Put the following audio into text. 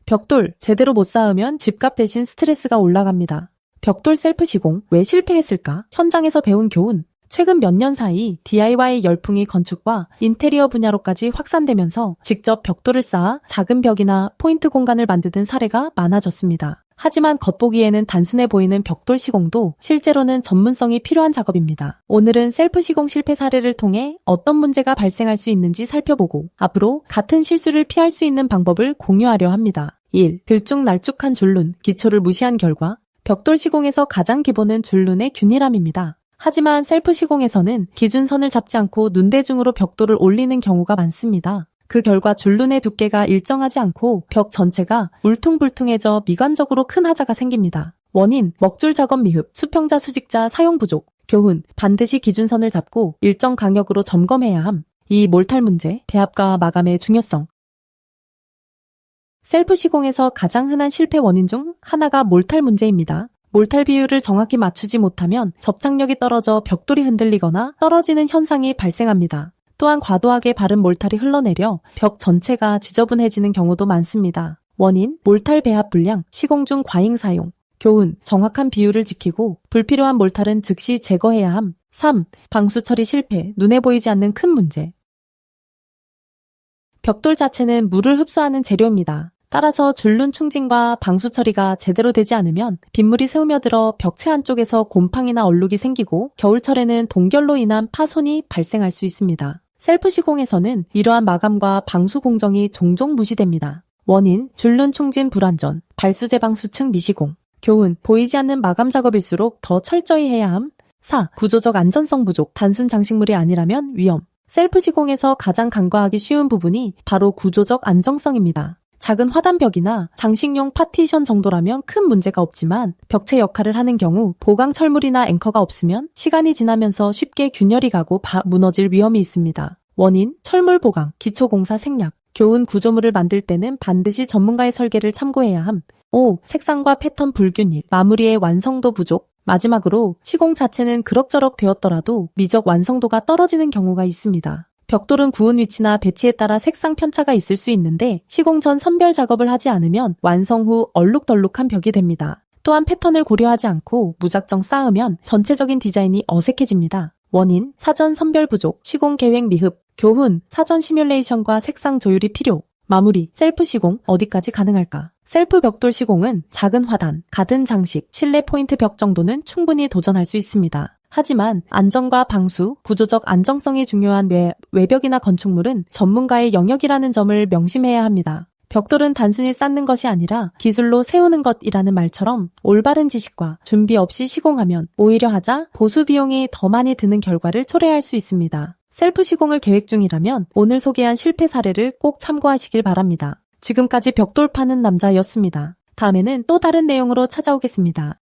벽돌 제대로 못 쌓으면 집값 대신 스트레스가 올라갑니다. 벽돌 셀프 시공 왜 실패했을까? 현장에서 배운 교훈. 최근 몇 년 사이 DIY 열풍이 건축과 인테리어 분야로까지 확산되면서 직접 벽돌을 쌓아 작은 벽이나 포인트 공간을 만드는 사례가 많아졌습니다. 하지만 겉보기에는 단순해 보이는 벽돌 시공도 실제로는 전문성이 필요한 작업입니다. 오늘은 셀프 시공 실패 사례를 통해 어떤 문제가 발생할 수 있는지 살펴보고 앞으로 같은 실수를 피할 수 있는 방법을 공유하려 합니다. 1. 들쭉날쭉한 줄눈, 기초를 무시한 결과. 벽돌 시공에서 가장 기본은 줄눈의 균일함입니다. 하지만 셀프 시공에서는 기준선을 잡지 않고 눈대중으로 벽돌을 올리는 경우가 많습니다. 그 결과 줄눈의 두께가 일정하지 않고 벽 전체가 울퉁불퉁해져 미관적으로 큰 하자가 생깁니다. 원인, 먹줄 작업 미흡, 수평자 수직자 사용 부족. 교훈, 반드시 기준선을 잡고 일정 간격으로 점검해야 함. 2. 몰탈 문제, 배합과 마감의 중요성. 셀프 시공에서 가장 흔한 실패 원인 중 하나가 몰탈 문제입니다. 몰탈 비율을 정확히 맞추지 못하면 접착력이 떨어져 벽돌이 흔들리거나 떨어지는 현상이 발생합니다. 또한 과도하게 바른 몰탈이 흘러내려 벽 전체가 지저분해지는 경우도 많습니다. 원인, 몰탈 배합 불량, 시공 중 과잉 사용. 교훈, 정확한 비율을 지키고 불필요한 몰탈은 즉시 제거해야 함. 3. 방수 처리 실패, 눈에 보이지 않는 큰 문제. 벽돌 자체는 물을 흡수하는 재료입니다. 따라서 줄눈 충진과 방수 처리가 제대로 되지 않으면 빗물이 새우며들어 벽체 안쪽에서 곰팡이나 얼룩이 생기고 겨울철에는 동결로 인한 파손이 발생할 수 있습니다. 셀프 시공에서는 이러한 마감과 방수 공정이 종종 무시됩니다. 원인, 줄눈 충진 불완전, 발수 재방수 층 미시공. 교훈, 보이지 않는 마감 작업일수록 더 철저히 해야 함. 4. 구조적 안전성 부족, 단순 장식물이 아니라면 위험. 셀프 시공에서 가장 간과하기 쉬운 부분이 바로 구조적 안정성입니다. 작은 화단벽이나 장식용 파티션 정도라면 큰 문제가 없지만 벽체 역할을 하는 경우 보강 철물이나 앵커가 없으면 시간이 지나면서 쉽게 균열이 가고 무너질 위험이 있습니다. 원인, 철물 보강, 기초공사 생략. 교훈, 구조물을 만들 때는 반드시 전문가의 설계를 참고해야 함. 5. 색상과 패턴 불균일, 마무리의 완성도 부족. 마지막으로 시공 자체는 그럭저럭 되었더라도 미적 완성도가 떨어지는 경우가 있습니다. 벽돌은 구운 위치나 배치에 따라 색상 편차가 있을 수 있는데 시공 전 선별 작업을 하지 않으면 완성 후 얼룩덜룩한 벽이 됩니다. 또한 패턴을 고려하지 않고 무작정 쌓으면 전체적인 디자인이 어색해집니다. 원인, 사전 선별 부족, 시공 계획 미흡. 교훈, 사전 시뮬레이션과 색상 조율이 필요. 마무리, 셀프 시공 어디까지 가능할까? 셀프 벽돌 시공은 작은 화단, 가든 장식, 실내 포인트 벽 정도는 충분히 도전할 수 있습니다. 하지만 안전과 방수, 구조적 안정성이 중요한 외벽이나 건축물은 전문가의 영역이라는 점을 명심해야 합니다. 벽돌은 단순히 쌓는 것이 아니라 기술로 세우는 것이라는 말처럼 올바른 지식과 준비 없이 시공하면 오히려 하자 보수 비용이 더 많이 드는 결과를 초래할 수 있습니다. 셀프 시공을 계획 중이라면 오늘 소개한 실패 사례를 꼭 참고하시길 바랍니다. 지금까지 벽돌 파는 남자였습니다. 다음에는 또 다른 내용으로 찾아오겠습니다.